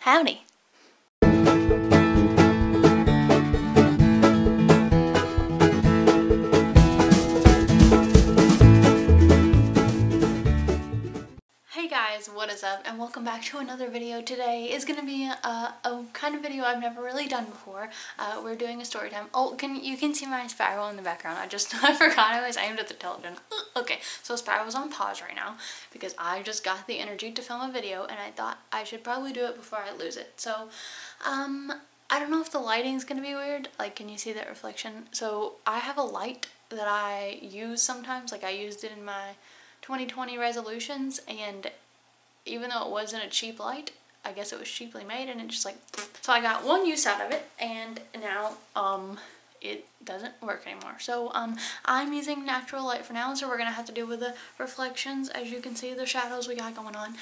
Howdy. Hey guys, what is up, and welcome back to another video. Today is going to be a kind of video I've never really done before. We're doing a story time. Oh, you can see my spiral in the background. I forgot I was aimed at the television. Okay, so spiral's on pause right now because I just got the energy to film a video and I thought I should probably do it before I lose it. So, I don't know if the lighting's going to be weird. Like, can you see that reflection? So I have a light that I use sometimes. Like, I used it in my 2020 resolutions, and even though it wasn't a cheap light, I guess it was cheaply made, and it just like, so I got one use out of it, and now it doesn't work anymore. So I'm using natural light for now, so we're gonna have to deal with the reflections. As you can see, the shadows we got going on,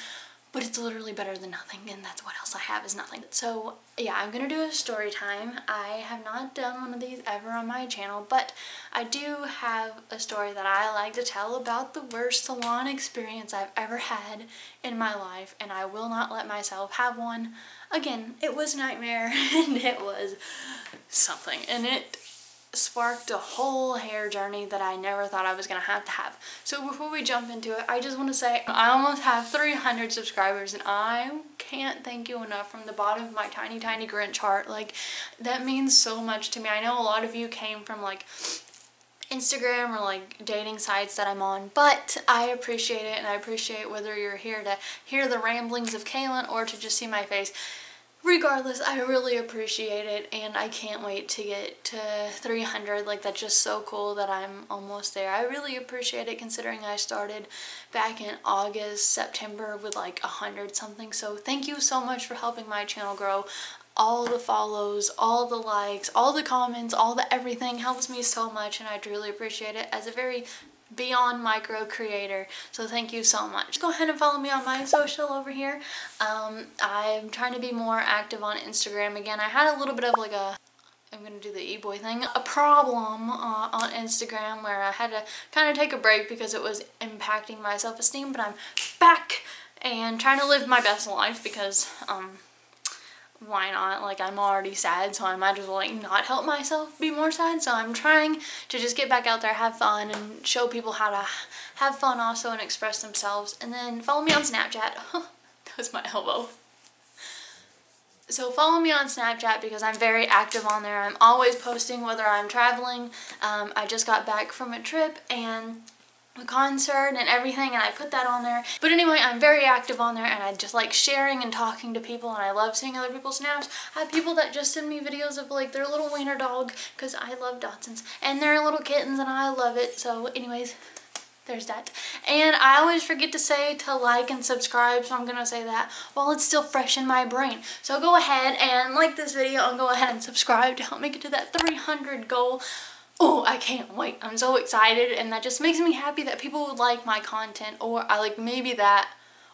but it's literally better than nothing, and that's what else I have is nothing. So yeah, I'm gonna do a story time. I have not done one of these ever on my channel, but I do have a story that I like to tell about the worst salon experience I've ever had in my life, and I will not let myself have one again. It was a nightmare, and it was something, and it sparked a whole hair journey that I never thought I was gonna have to have. So before we jump into it, I just want to say I almost have 300 subscribers, and I can't thank you enough from the bottom of my tiny Grinch heart. Like, that means so much to me. I know a lot of you came from like Instagram or like dating sites that I'm on, but I appreciate it, and I appreciate whether you're here to hear the ramblings of Kaylin or to just see my face. Regardless, I really appreciate it, and I can't wait to get to 300. Like, that's just so cool that I'm almost there. I really appreciate it, considering I started back in August, September with like 100 something. So thank you so much for helping my channel grow. All the follows, all the likes, all the comments, all the everything helps me so much, and I truly appreciate it as a very beyond micro creator. So thank you so much. Go ahead and follow me on my social over here. I'm trying to be more active on Instagram again. I had a little bit of like I'm gonna do the e-boy thing, a problem on Instagram where I had to kind of take a break because it was impacting my self-esteem, but I'm back and trying to live my best life because why not? Like, I'm already sad, so I might as well like not help myself be more sad. So I'm trying to just get back out there, have fun, and show people how to have fun also and express themselves. And then follow me on Snapchat. That was my elbow. So follow me on Snapchat because I'm very active on there. I'm always posting whether I'm traveling. I just got back from a trip and a concert and everything, and I put that on there. But anyway, I'm very active on there, and I just like sharing and talking to people, and I love seeing other people's snaps. I have people that just send me videos of like their little wiener dog, because I love Dachshunds, and their little kittens, and I love it. So anyways, there's that. And I always forget to say to like and subscribe, so I'm gonna say that while it's still fresh in my brain. So go ahead and like this video and go ahead and subscribe to help me get to that 300 goal. Oh, I can't wait. I'm so excited, and that just makes me happy that people would like my content, or I like maybe that,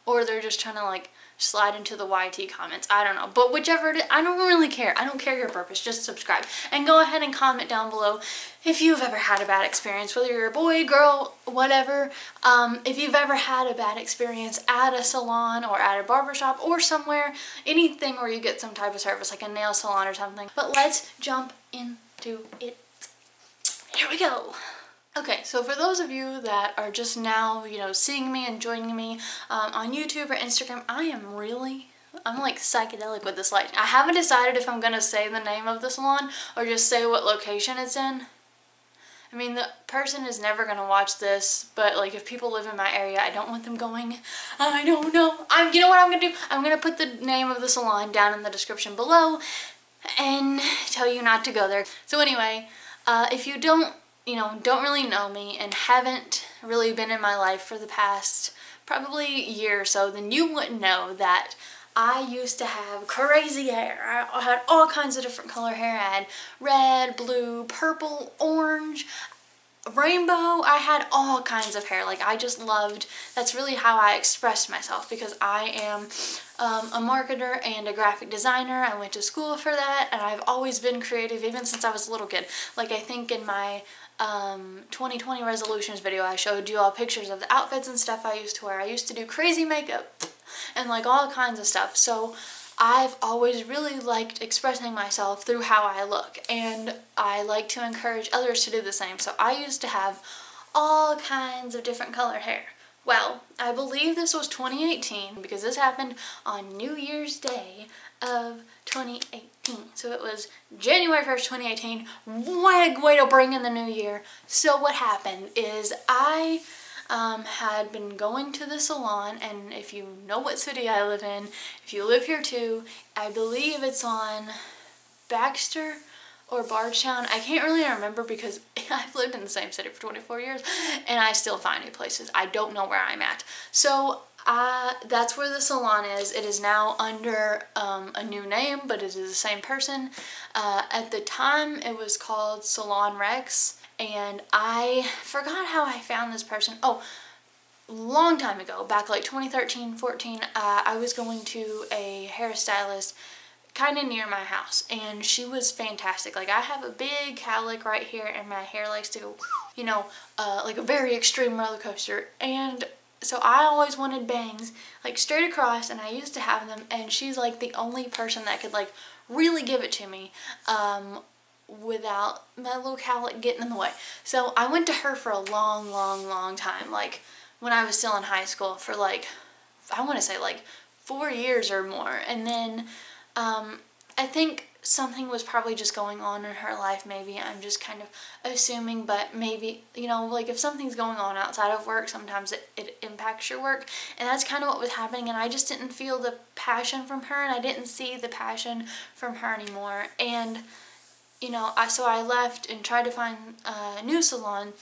or they're just trying to like slide into the YT comments. I don't know, but whichever it is, I don't really care. I don't care your purpose, just subscribe. And go ahead and comment down below if you've ever had a bad experience, whether you're a boy, girl, whatever. If you've ever had a bad experience at a salon or at a barbershop or somewhere, anything where you get some type of service, like a nail salon or something. But let's jump into it. Here we go. Okay, so for those of you that are just now, you know, seeing me and joining me on YouTube or Instagram, I'm like psychedelic with this light. I haven't decided if I'm gonna say the name of the salon or just say what location it's in. I mean, the person is never gonna watch this, but like if people live in my area, I don't want them going, I don't know. You know what I'm gonna do? I'm gonna put the name of the salon down in the description below and tell you not to go there. So anyway, if you don't really know me and haven't really been in my life for the past probably year or so, then you wouldn't know that I used to have crazy hair. I had all kinds of different color hair. I had red, blue, purple, orange, rainbow. I had all kinds of hair. Like, I just loved, that's really how I expressed myself, because I am a marketer and a graphic designer. I went to school for that, and I've always been creative even since I was a little kid. Like, I think in my 2020 resolutions video, I showed you all pictures of the outfits and stuff I used to wear. I used to do crazy makeup and like all kinds of stuff. So I've always really liked expressing myself through how I look, and I like to encourage others to do the same. So I used to have all kinds of different colored hair. Well, I believe this was 2018 because this happened on New Year's Day of 2018. So it was January 1st, 2018. Way to bring in the new year. So what happened is I had been going to the salon, and if you know what city I live in, if you live here too, I believe it's on Baxter or Bardstown. I can't really remember because I've lived in the same city for 24 years and I still find new places. I don't know where I'm at. So that's where the salon is. It is now under a new name, but it is the same person. At the time it was called Salon Rex, and I forgot how I found this person. Oh, long time ago, back like 2013, 14, I was going to a hairstylist kind of near my house, and she was fantastic. Like, I have a big cowlick right here, and my hair likes to go, you know, like a very extreme roller coaster, and so I always wanted bangs like straight across, and I used to have them, and she's like the only person that could like really give it to me without my little cowlick getting in the way. So I went to her for a long time, like when I was still in high school, for like, I want to say like 4 years or more. And then I think something was probably just going on in her life, maybe. I'm just kind of assuming, but maybe, you know, like if something's going on outside of work, sometimes it impacts your work, and that's kind of what was happening, and I just didn't feel the passion from her, and I didn't see the passion from her anymore. And you know, so I left and tried to find a new salon,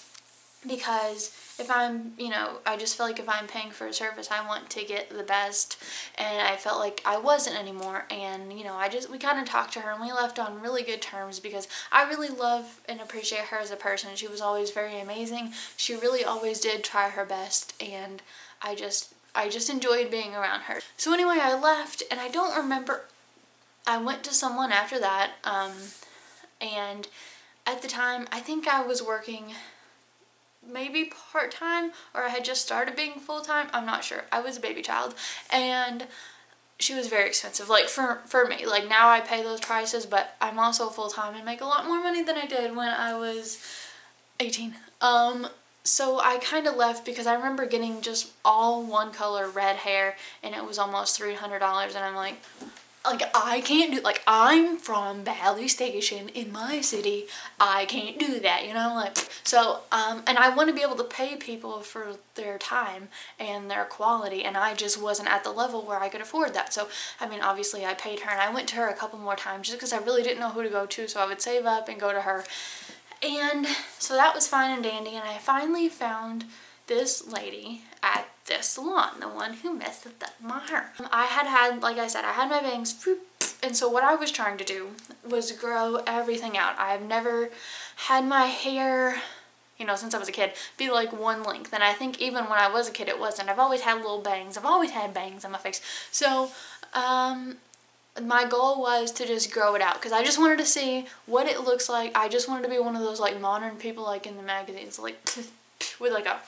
because if I'm, you know, I just feel like if I'm paying for a service, I want to get the best, and I felt like I wasn't anymore. And you know, we kind of talked to her, and we left on really good terms, because I really love and appreciate her as a person. She was always very amazing. She really always did try her best, and I just enjoyed being around her. So anyway, I left, and I don't remember, I went to someone after that, and at the time, I think I was working maybe part-time, or I had just started being full-time. I'm not sure. I was a baby child, and she was very expensive, like for me. Like, now I pay those prices, but I'm also full-time and make a lot more money than I did when I was 18. So I kind of left because I remember getting just all one color red hair, and it was almost $300, and I'm like, I can't do, like, I'm from Valley Station in my city, I can't do that, you know, like, so, and I want to be able to pay people for their time and their quality, and I just wasn't at the level where I could afford that. So, I mean, obviously I paid her, and I went to her a couple more times just because I really didn't know who to go to, so I would save up and go to her, and so that was fine and dandy, and I finally found this lady at this salon, the one who messed up my hair. I had, like I said, I had my bangs, and so what I was trying to do was grow everything out. I've never had my hair, you know, since I was a kid, be like one length, and I think even when I was a kid it wasn't. I've always had little bangs. I've always had bangs on my face. So, my goal was to just grow it out, because I just wanted to see what it looks like. I just wanted to be one of those like modern people like in the magazines, like with like a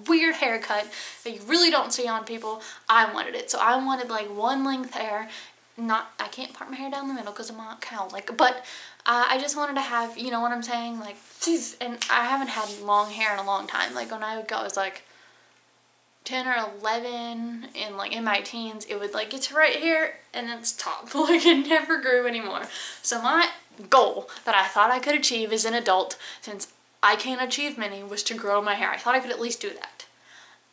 weird haircut that you really don't see on people. I wanted it. So I wanted like one length hair. I can't part my hair down the middle because I'm not cowlick, but I just wanted to have, you know what I'm saying, like, and I haven't had long hair in a long time. Like, when I was like 10 or 11 and like in my teens, it would like get to right here and then stop. Like, it never grew anymore. So my goal that I thought I could achieve as an adult, since I can't achieve many, was to grow my hair. I thought I could at least do that.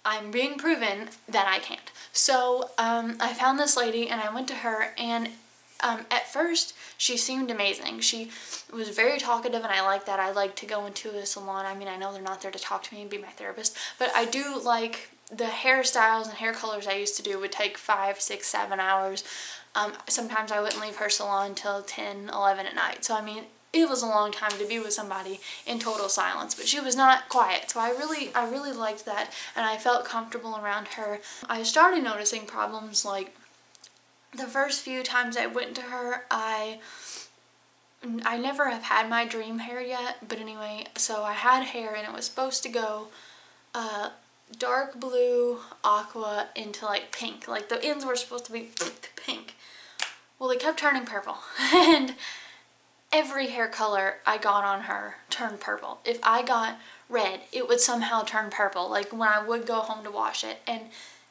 I'm being proven that I can't. So I found this lady, and I went to her, and at first she seemed amazing. She was very talkative, and I like that. I like to go into a salon. I mean, I know they're not there to talk to me and be my therapist, but I do like the hairstyles and hair colors I used to do would take 5, 6, 7 hours. Sometimes I wouldn't leave her salon until 10, 11 at night. So I mean, it was a long time to be with somebody in total silence, but she was not quiet, so I really liked that, and I felt comfortable around her. I started noticing problems, like the first few times I went to her, I never have had my dream hair yet, but anyway, so I had hair, and it was supposed to go dark blue, aqua, into like pink. Like, the ends were supposed to be pink. Well, they kept turning purple. And every hair color I got on her turned purple. If I got red, it would somehow turn purple, like when I would go home to wash it. And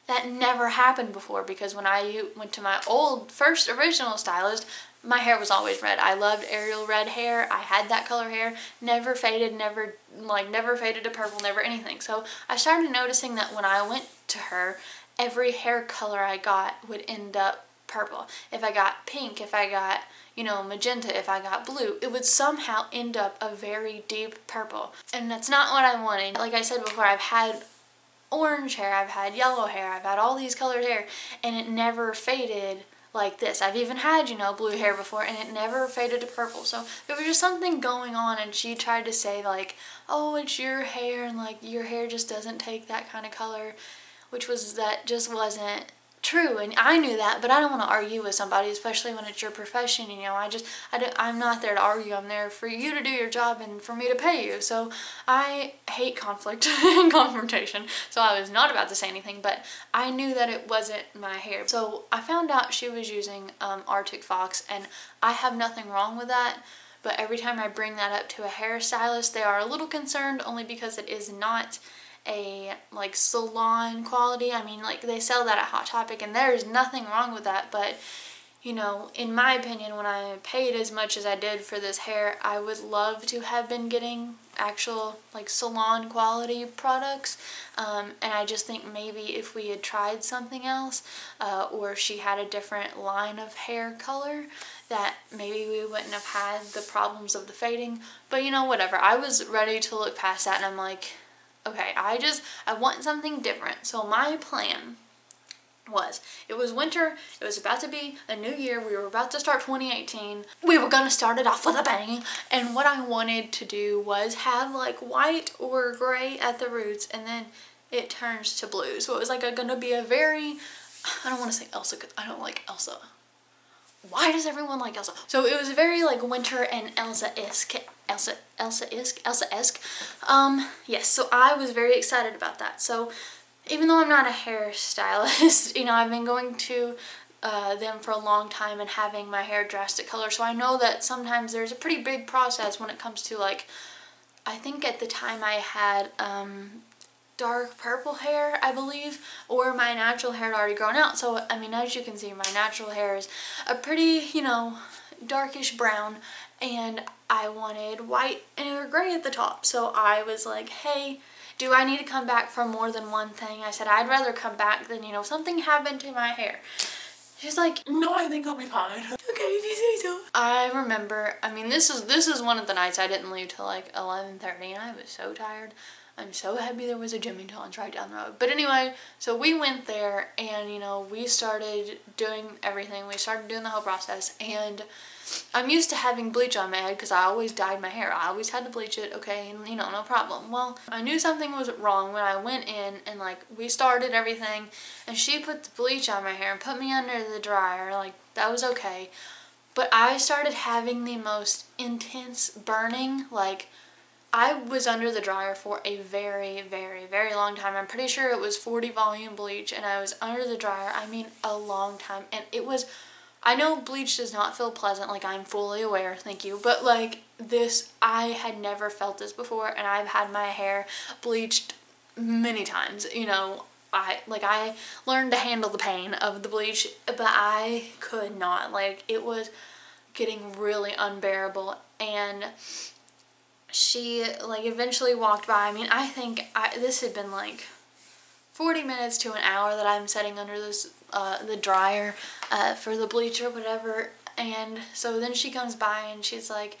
that never happened before, because when I went to my first original stylist, my hair was always red. I loved Ariel red hair. I had that color hair, never faded, never faded to purple, never anything. So I started noticing that when I went to her, every hair color I got would end up purple. If I got pink, if I got, you know, magenta, if I got blue, it would somehow end up a very deep purple. And that's not what I wanted. Like I said before, I've had orange hair, I've had yellow hair, I've had all these colored hair, and it never faded like this. I've even had, you know, blue hair before, and it never faded to purple. So there was just something going on, and she tried to say like, oh, it's your hair, and like your hair just doesn't take that kind of color, which was, that just wasn't true. And I knew that, but I don't want to argue with somebody, especially when it's your profession. You know, I'm not there to argue. I'm there for you to do your job and for me to pay you. So I hate conflict and confrontation, so I was not about to say anything, but I knew that it wasn't my hair. So I found out she was using Arctic Fox, and I have nothing wrong with that. But every time I bring that up to a hairstylist, they are a little concerned, only because it is not a like salon quality. I mean, like, they sell that at Hot Topic, and there's nothing wrong with that, but you know, in my opinion, when I paid as much as I did for this hair, I would love to have been getting actual like salon quality products. And I just think maybe if we had tried something else, or she had a different line of hair color, that maybe we wouldn't have had the problems of the fading. But you know, whatever. I was ready to look past that, and I'm like, okay, I want something different. So my plan was, it was winter, it was about to be a new year, we were about to start 2018, we were gonna start it off with a bang, and what I wanted to do was have like white or gray at the roots, and then it turns to blue. So it was like gonna be a very, I don't want to say Elsa because I don't like Elsa. Why does everyone like Elsa? So it was very like winter and Elsa-esque. Elsa-esque. Yes, so I was very excited about that. So even though I'm not a hairstylist, you know, I've been going to them for a long time and having my hair drastic color. So I know that sometimes there's a pretty big process when it comes to like, I think at the time I had dark purple hair, I believe, or my natural hair had already grown out. So I mean, as you can see, my natural hair is a pretty, you know, darkish brown, and I wanted white or gray at the top. So I was like, hey, do I need to come back for more than one thing? I said, I'd rather come back than, you know, something happened to my hair. She's like, no, I think I'll be fine. Okay, if you say so. I remember, I mean, this is one of the nights I didn't leave till like 11:30, and I was so tired. I'm so happy there was a Jimmy John's right down the road. But anyway, so we went there, and you know, we started doing everything. We started doing the whole process, and I'm used to having bleach on my head because I always dyed my hair. I always had to bleach it, okay, and you know, no problem. Well, I knew something was wrong when I went in and like we started everything, and she put the bleach on my hair and put me under the dryer. Like, that was okay. But I started having the most intense burning. Like, I was under the dryer for a very, very, very long time. I'm pretty sure it was 40 volume bleach, and I was under the dryer, I mean, a long time. And it was, I know bleach does not feel pleasant, like, I'm fully aware, thank you, but like this, I had never felt this before, and I've had my hair bleached many times. You know, I learned to handle the pain of the bleach, but I could not. Like, it was getting really unbearable, and she like eventually walked by. I mean, I think this had been like 40 minutes to an hour that I'm sitting under this the dryer for the bleach or whatever. And so then she comes by and she's like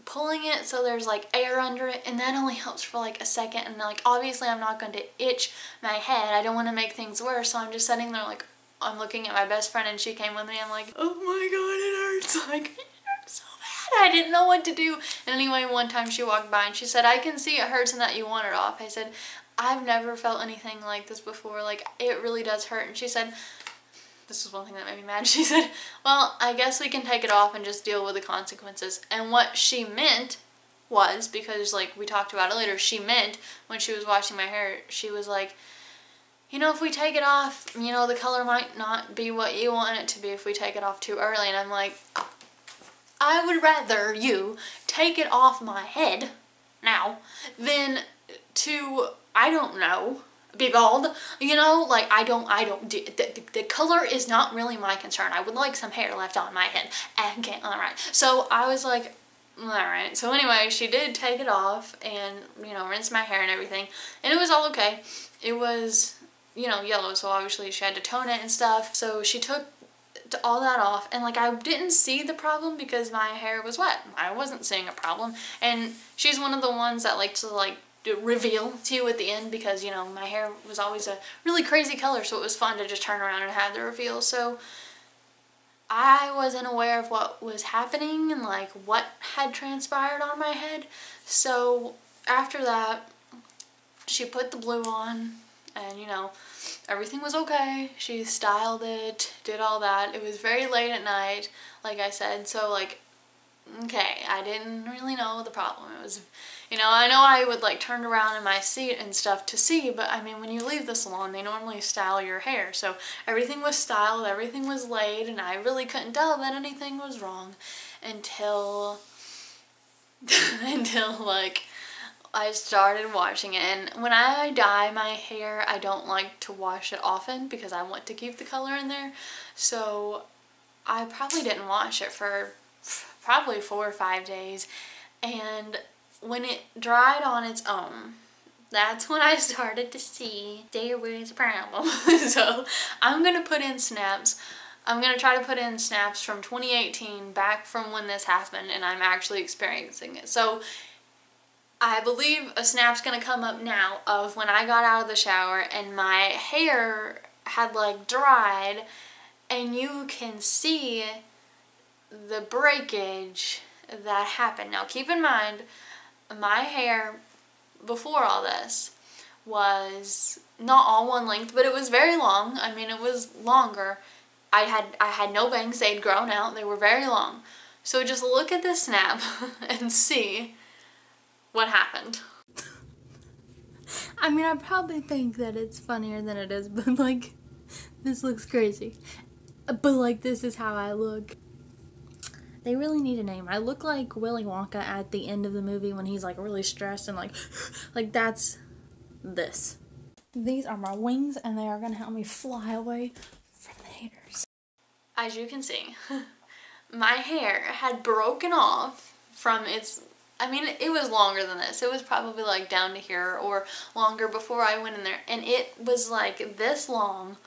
pulling it so there's like air under it, and that only helps for like a second. And like, obviously I'm not going to itch my head, I don't want to make things worse, so I'm just sitting there like, I'm looking at my best friend, and she came with me. I'm like, oh my god, it hurts. Like, it hurts so bad. I didn't know what to do. And anyway, one time she walked by and she said, I can see it hurts and that you want it off. I said, I've never felt anything like this before. Like, it really does hurt. And she said, this is one thing that made me mad. She said, well, I guess we can take it off and just deal with the consequences. And what she meant was, because like we talked about it later, she meant when she was washing my hair, she was like, you know, if we take it off, you know, the color might not be what you want it to be if we take it off too early. And I'm like, I would rather you take it off my head now than to, I don't know, be bald, you know, like the color is not really my concern. I would like some hair left on my head. Okay, alright. So I was like, alright. So anyway, she did take it off and, you know, rinse my hair and everything, and it was all okay. It was, you know, yellow, so obviously she had to tone it and stuff. So she took all that off, and like I didn't see the problem because my hair was wet. I wasn't seeing a problem, and she's one of the ones that likes to like reveal to you at the end because, you know, my hair was always a really crazy color, so it was fun to just turn around and have the reveal. So I wasn't aware of what was happening and like what had transpired on my head. So after that, she put the blue on, and, you know, everything was okay. She styled it, did all that. It was very late at night, like I said, so like, okay, I didn't really know the problem. It was, you know I would like turn around in my seat and stuff to see, but I mean, when you leave the salon, they normally style your hair. So everything was styled, everything was laid, and I really couldn't tell that anything was wrong until, until like I started washing it. And when I dye my hair, I don't like to wash it often because I want to keep the color in there. So I probably didn't wash it for probably 4 or 5 days, and when it dried on its own, that's when I started to see there was a problem. So I'm gonna put in snaps. I'm gonna try to put in snaps from 2018, back from when this happened, and I'm actually experiencing it. So I believe a snap's gonna come up now of when I got out of the shower and my hair had like dried, and you can see the breakage that happened. Now keep in mind, my hair before all this was not all one length, but it was very long. I mean, it was longer. I had no bangs. They'd grown out. They were very long. So just look at this snap and see what happened. I mean, I probably think that it's funnier than it is, but like, this looks crazy. But like, this is how I look. They really need a name. I look like Willy Wonka at the end of the movie when he's like really stressed and like that's this. These are my wings, and they are gonna help me fly away from the haters. As you can see, my hair had broken off from its, I mean, it was longer than this. It was probably like down to here or longer before I went in there, and it was like this long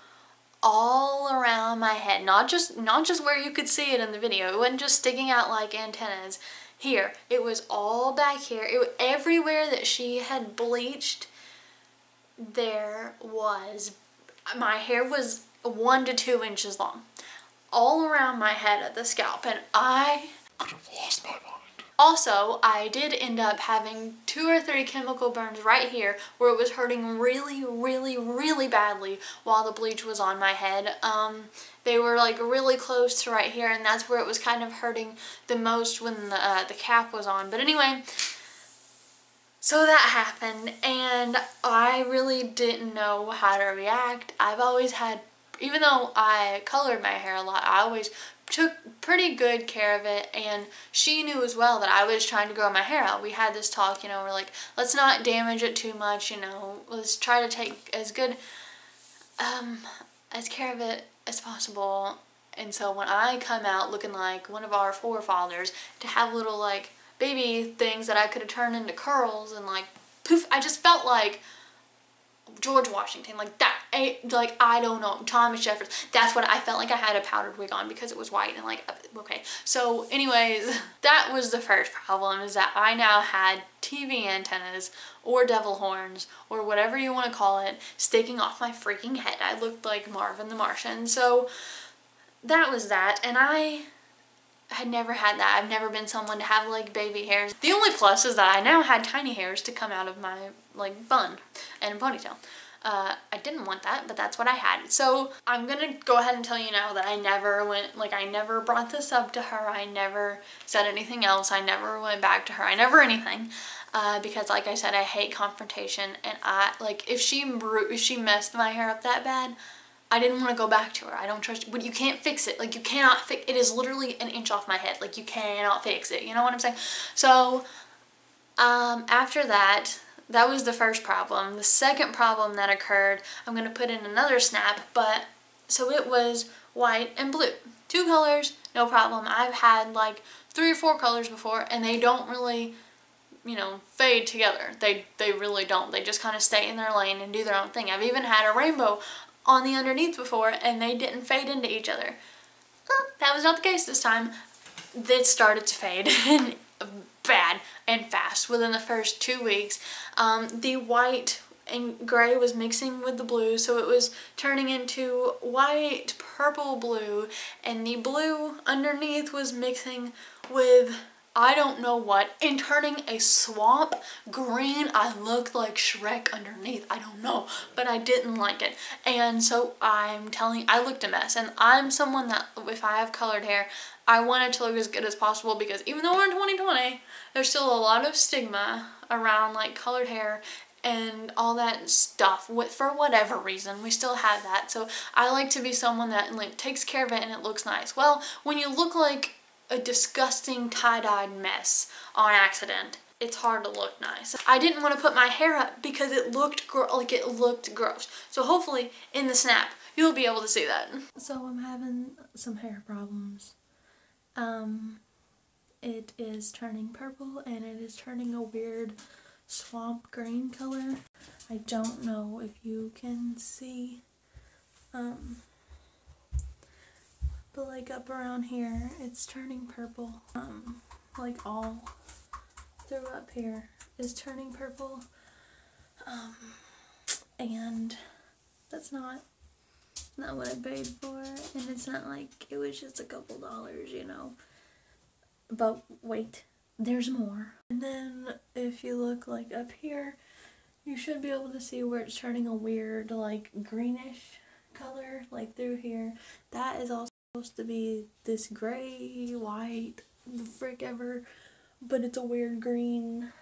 all around my head, not just where you could see it in the video. It wasn't just sticking out like antennas here. It was all back here. Everywhere that she had bleached, there was, my hair was 1 to 2 inches long, all around my head at the scalp, and I could have lost my mind. Also, I did end up having 2 or 3 chemical burns right here where it was hurting really, really, really badly while the bleach was on my head. They were like really close to right here, and that's where it was kind of hurting the most when the cap was on. But anyway, so that happened, and I really didn't know how to react. I've always had, even though I colored my hair a lot, I always took pretty good care of it, and she knew as well that I was trying to grow my hair out. We had this talk, you know, we're like, let's not damage it too much, you know, let's try to take as good as care of it as possible. And so when I come out looking like one of our forefathers, to have little like baby things that I could have turned into curls and like poof, I just felt like George Washington, like that, like, I don't know, Thomas Jefferson. That's what I felt like. I had a powdered wig on because it was white, and like, okay. So anyways, that was the first problem, is that I now had TV antennas or devil horns or whatever you want to call it sticking off my freaking head. I looked like Marvin the Martian. So that was that, and I had never had that. I've never been someone to have like baby hairs. The only plus is that I now had tiny hairs to come out of my like bun and ponytail. I didn't want that, but that's what I had. So I'm gonna go ahead and tell you now that I never went, like, I never brought this up to her. I never said anything else. I never went back to her. I never anything. because like I said, I hate confrontation, and if she messed my hair up that bad, I didn't want to go back to her. I don't trust, but you can't fix it. Like, you cannot fix it. Is literally an inch off my head. Like, you cannot fix it. You know what I'm saying? So, after that was the first problem. The second problem that occurred, I'm going to put in another snap, but, so it was white and blue. 2 colors, no problem. I've had like 3 or 4 colors before, and they don't really, you know, fade together. They really don't. They just kind of stay in their lane and do their own thing. I've even had a rainbow on the underneath before, and they didn't fade into each other. That was not the case this time. It started to fade bad and fast within the first 2 weeks. The white and gray was mixing with the blue, so it was turning into white, purple, blue, and the blue underneath was mixing with I don't know what, and turning a swamp green. I looked like Shrek underneath. I don't know, but I didn't like it. And so I'm telling you, I looked a mess. And I'm someone that, if I have colored hair, I want it to look as good as possible, because even though we're in 2020, there's still a lot of stigma around like colored hair and all that stuff. For whatever reason, we still have that. So I like to be someone that like takes care of it and it looks nice. Well, when you look like a disgusting tie-dyed mess on accident, it's hard to look nice. I didn't want to put my hair up because it looked gross. So hopefully in the snap you'll be able to see that. So I'm having some hair problems. It is turning purple and it is turning a weird swamp green color. I don't know if you can see, but like up around here, it's turning purple. Like all through up here is turning purple. And that's not what I paid for. And it's not like it was just a couple dollars, you know. But wait, there's more. And then if you look like up here, you should be able to see where it's turning a weird like greenish color, like through here. That is also supposed to be this gray, white, the frick ever, but it's a weird green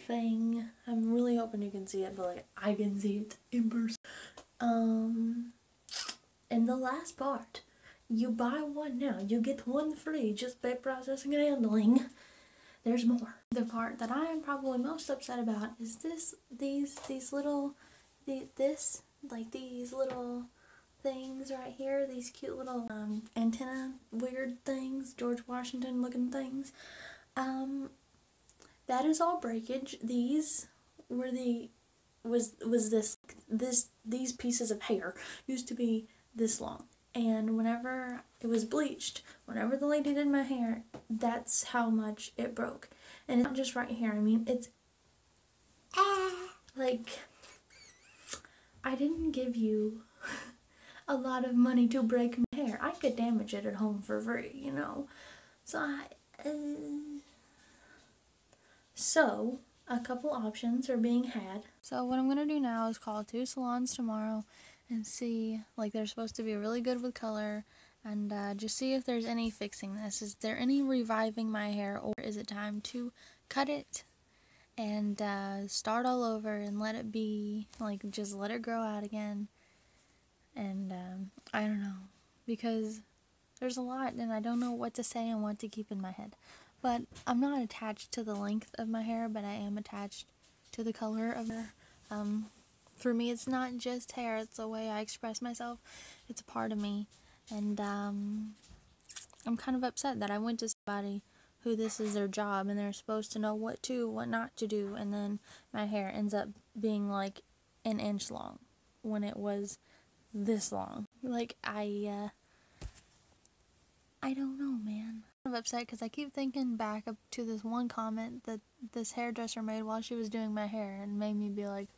thing. I'm really hoping you can see it, but like I can see it in person. And the last part, you buy one now, you get one free just by processing and handling. There's more. The part that I am probably most upset about is these little things right here, these cute little antenna weird things, George Washington looking things. That is all breakage. These were these pieces of hair used to be this long, and whenever it was bleached, whenever the lady did my hair, that's how much it broke. And it's not just right here, I mean it's like, I didn't give you a lot of money to break my hair. I could damage it at home for free, you know. So a couple options are being had. So what I'm gonna do now is call 2 salons tomorrow and see, like, they're supposed to be really good with color, and just see if there's any fixing this. Is there any reviving my hair, or is it time to cut it and start all over and let it be, like, just let it grow out again? And I don't know, because there's a lot and I don't know what to say and what to keep in my head. But I'm not attached to the length of my hair, but I am attached to the color of hair. For me, it's not just hair, it's the way I express myself. It's a part of me. And I'm kind of upset that I went to somebody who this is their job and they're supposed to know what to, what not to do, and then my hair ends up being like an inch long when it was this long. Like, I don't know, man. I'm upset because I keep thinking back up to this one comment that this hairdresser made while she was doing my hair, and made me be like,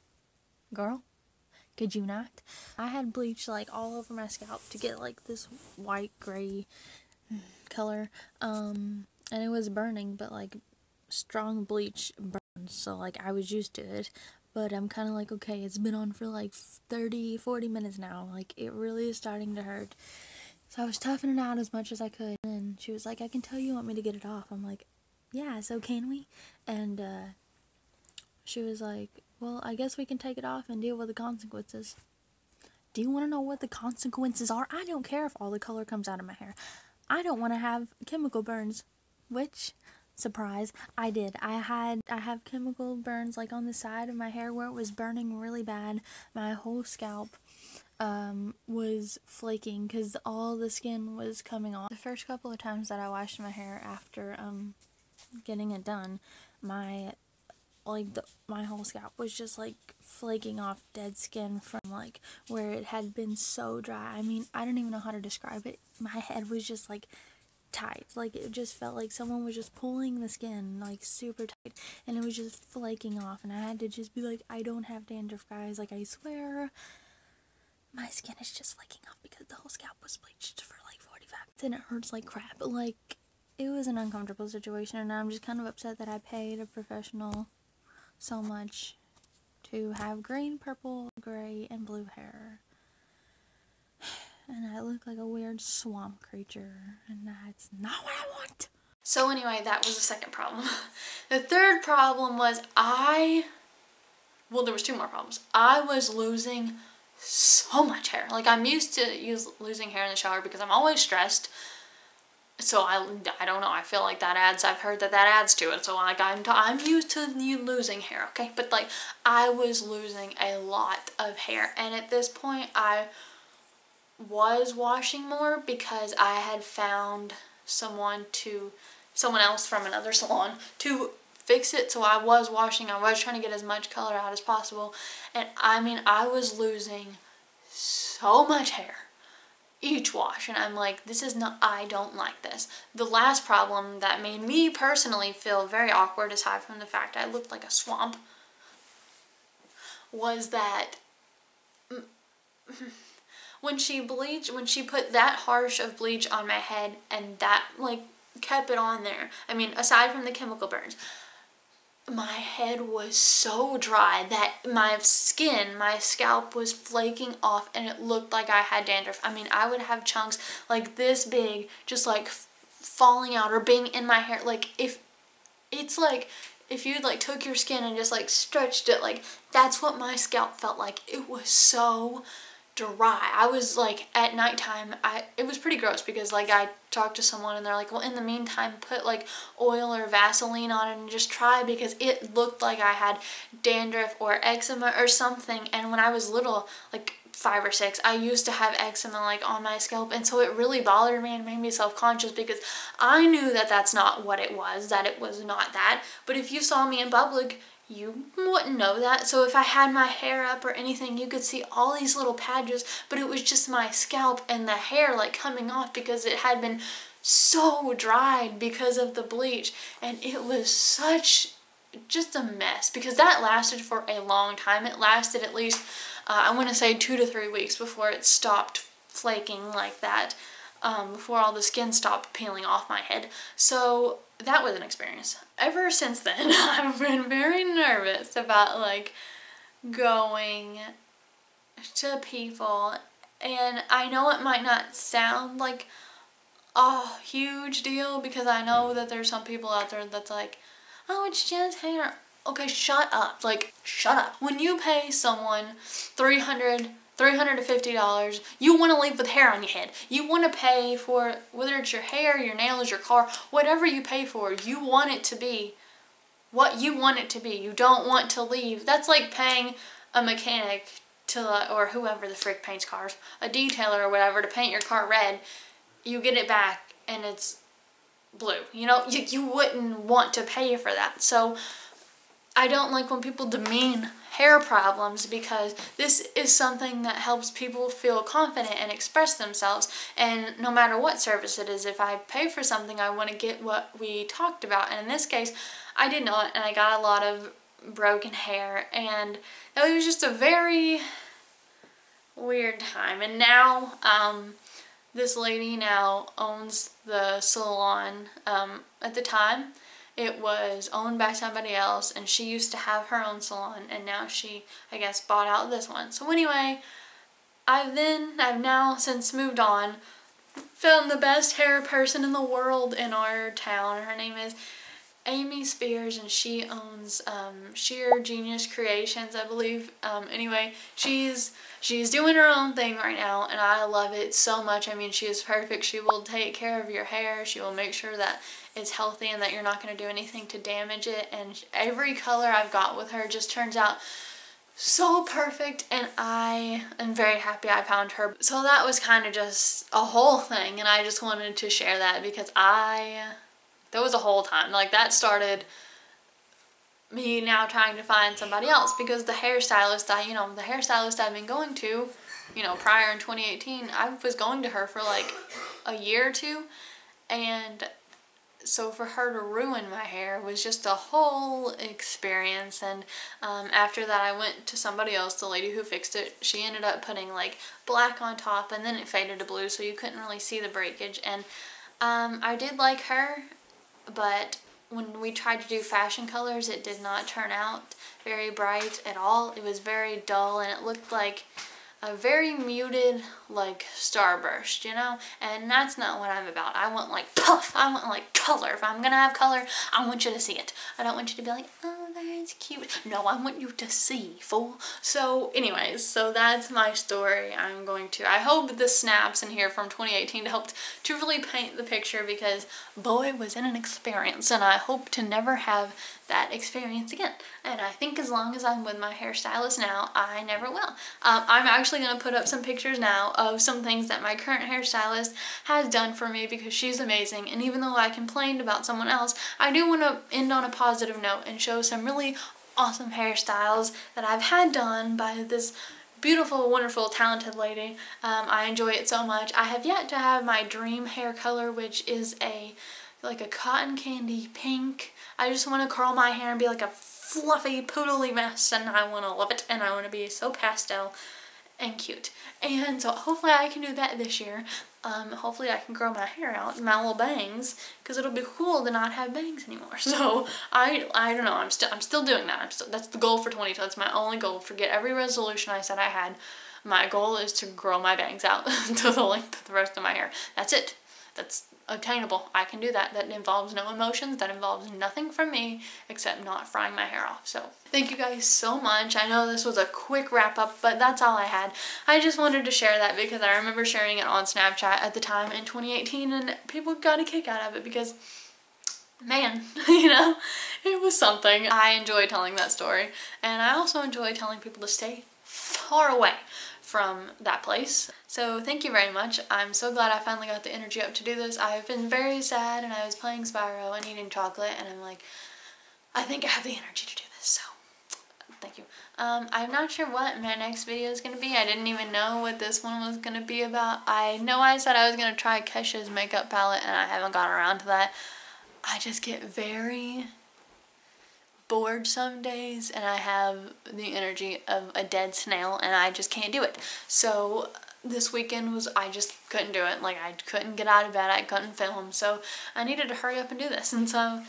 girl, could you not? I had bleach like all over my scalp to get like this white gray color, and it was burning, but like strong bleach burns, so like I was used to it. But I'm kind of like, okay, it's been on for like 30-40 minutes now, like it really is starting to hurt. So I was toughing it out as much as I could, and she was like, I can tell you want me to get it off. I'm like, yeah, so can we? And she was like, well, I guess we can take it off and deal with the consequences. Do you want to know what the consequences are? I don't care if all the color comes out of my hair. I don't want to have chemical burns, which, surprise, I did. I have chemical burns like on the side of my hair where it was burning really bad. My whole scalp was flaking because all the skin was coming off. The first couple of times that I washed my hair after getting it done, my whole scalp was just like flaking off dead skin from like where it had been so dry. I mean, I don't even know how to describe it. My head was just like tight. Like, it just felt like someone was just pulling the skin like super tight, and it was just flaking off, and I had to just be like, I don't have dandruff, guys. Like, I swear my skin is just flaking off because the whole scalp was bleached for like 45 minutes and it hurts like crap. Like, it was an uncomfortable situation, and I'm just kind of upset that I paid a professional so much to have green, purple, gray, and blue hair. And I look like a weird swamp creature, and that's not what I want. So anyway, that was the second problem. The third problem was well, there was two more problems. I was losing so much hair. Like, I'm used to losing hair in the shower because I'm always stressed. So I don't know, I feel like I've heard that adds to it. So like, I'm used to losing hair, okay? But like, I was losing a lot of hair, and at this point I was washing more because I had found someone else from another salon to fix it. So I was washing, I was trying to get as much color out as possible, and I mean, I was losing so much hair each wash, and I'm like, I don't like this. The last problem that made me personally feel very awkward, aside from the fact I looked like a swamp, was that when she put that harsh of bleach on my head, and that like kept it on there, I mean, aside from the chemical burns, my head was so dry that my scalp was flaking off, and it looked like I had dandruff. I mean, I would have chunks like this big just like falling out or being in my hair. Like, if you like took your skin and just like stretched it, like, that's what my scalp felt like. It was so dry. I was like, at nighttime, it was pretty gross because like I talked to someone and they're like, well, in the meantime, put like oil or Vaseline on it and just try, because it looked like I had dandruff or eczema or something. And when I was little, like 5 or 6, I used to have eczema like on my scalp, and so it really bothered me and made me self-conscious because I knew that that's not what it was, that it was not that. But if you saw me in public, you wouldn't know that. So if I had my hair up or anything, you could see all these little patches, but it was just my scalp and the hair like coming off because it had been so dried because of the bleach. And it was just a mess, because that lasted for a long time. It lasted at least, I want to say 2 to 3 weeks before it stopped flaking like that, before all the skin stopped peeling off my head. So that was an experience. Ever since then, I've been very nervous about like going to people, and I know it might not sound like a huge deal, because I know that there's some people out there that's like, oh, it's just hair. Okay, shut up. Like, shut up. When you pay someone $300 to $50, you want to leave with hair on your head. You want to pay for, whether it's your hair, your nails, your car, whatever you pay for, you want it to be what you want it to be. You don't want to leave. That's like paying a mechanic to, or whoever the frick paints cars, a detailer or whatever, to paint your car red. You get it back and it's blue. You know, you wouldn't want to pay for that. So I don't like when people demean hair problems, because this is something that helps people feel confident and express themselves. And no matter what service it is, if I pay for something, I want to get what we talked about. And in this case, I did not, and I got a lot of broken hair, and it was just a very weird time. And now, this lady now owns the salon. At the time, it was owned by somebody else, and she used to have her own salon, and now she, I guess, bought out this one. So anyway, I've now since moved on, found the best hair person in the world in our town. Her name is Amy Spears, and she owns Sheer Genius Creations, I believe. Anyway, she's doing her own thing right now, and I love it so much. I mean, she is perfect. She will take care of your hair. She will make sure that it's healthy and that you're not going to do anything to damage it. And every color I've got with her just turns out so perfect, and I am very happy I found her. So that was kind of just a whole thing, and I just wanted to share that because there was a whole time. Like, that started me now trying to find somebody else, because the hairstylist I've been going to, prior in 2018, I was going to her for like a year or two, and so for her to ruin my hair was just a whole experience. And after that I went to somebody else, the lady who fixed it. She ended up putting like black on top, and then it faded to blue, so you couldn't really see the breakage. And I did like her, but when we tried to do fashion colors, it did not turn out very bright at all. It was very dull, and it looked like a very muted, like, starburst, and that's not what I'm about. I want like puff, I want like color. If I'm gonna have color, I want you to see it. I don't want you to be like, oh, that's cute. No, I want you to see, fool. So anyways, so that's my story. I hope the snaps in here from 2018 helped to really paint the picture, because boy, was it an experience, and I hope to never have that experience again. And I think as long as I'm with my hairstylist now, I never will. I'm actually going to put up some pictures now of some things that my current hairstylist has done for me, because she's amazing. And even though I complained about someone else, I do want to end on a positive note and show some really awesome hairstyles that I've had done by this beautiful, wonderful, talented lady. I enjoy it so much. I have yet to have my dream hair color, which is like a cotton candy pink. I just want to curl my hair and be like a fluffy, poodly mess, and I want to love it, and I want to be so pastel and cute. And so hopefully I can do that this year. Hopefully I can grow my hair out, my little bangs, because it'll be cool to not have bangs anymore. So I don't know. I'm still doing that. That's the goal for 2020. That's my only goal. Forget every resolution I said I had. My goal is to grow my bangs out to the length of the rest of my hair. That's it. That's obtainable. I can do that. That involves no emotions. That involves nothing from me except not frying my hair off. So thank you guys so much. I know this was a quick wrap up, but that's all I had. I just wanted to share that because I remember sharing it on Snapchat at the time in 2018, and people got a kick out of it because, man, it was something. I enjoy telling that story, and I also enjoy telling people to stay far away from that place. So thank you very much. I'm so glad I finally got the energy up to do this. I've been very sad, and I was playing Spyro and eating chocolate, and I'm like, I think I have the energy to do this, so thank you. I'm not sure what my next video is going to be. I didn't even know what this one was going to be about. I know I said I was going to try Kesha's makeup palette, and I haven't gotten around to that. I just get very bored some days, and I have the energy of a dead snail, and I just can't do it. So this weekend I just couldn't do it. Like, I couldn't get out of bed, I couldn't film, so I needed to hurry up and do this. And so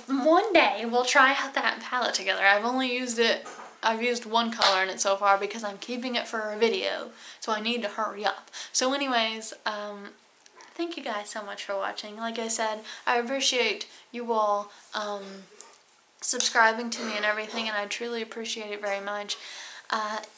one day we'll try out that palette together. I've used one color in it so far because I'm keeping it for a video, so I need to hurry up. So anyways, thank you guys so much for watching. Like I said, I appreciate you all subscribing to me and everything, and I truly appreciate it very much.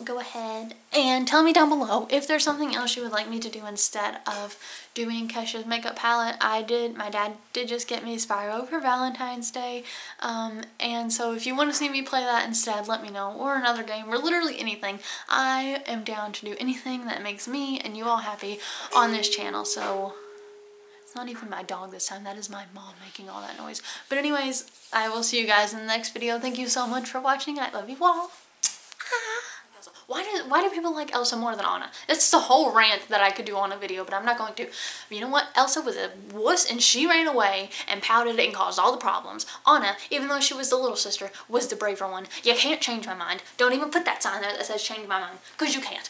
Go ahead and tell me down below if there's something else you would like me to do instead of doing Kesha's makeup palette. My dad did just get me Spyro for Valentine's Day, and so if you want to see me play that instead, let me know, or another game, or literally anything. I am down to do anything that makes me and you all happy on this channel. So it's not even my dog this time, that is my mom making all that noise. But anyways, I will see you guys in the next video. Thank you so much for watching. I love you all. Why do people like Elsa more than Anna? It's a whole rant that I could do on a video, but I'm not going to. But you know what? Elsa was a wuss, and she ran away and pouted and caused all the problems. Anna, even though she was the little sister, was the braver one. You can't change my mind. Don't even put that sign there that says change my mind, because you can't.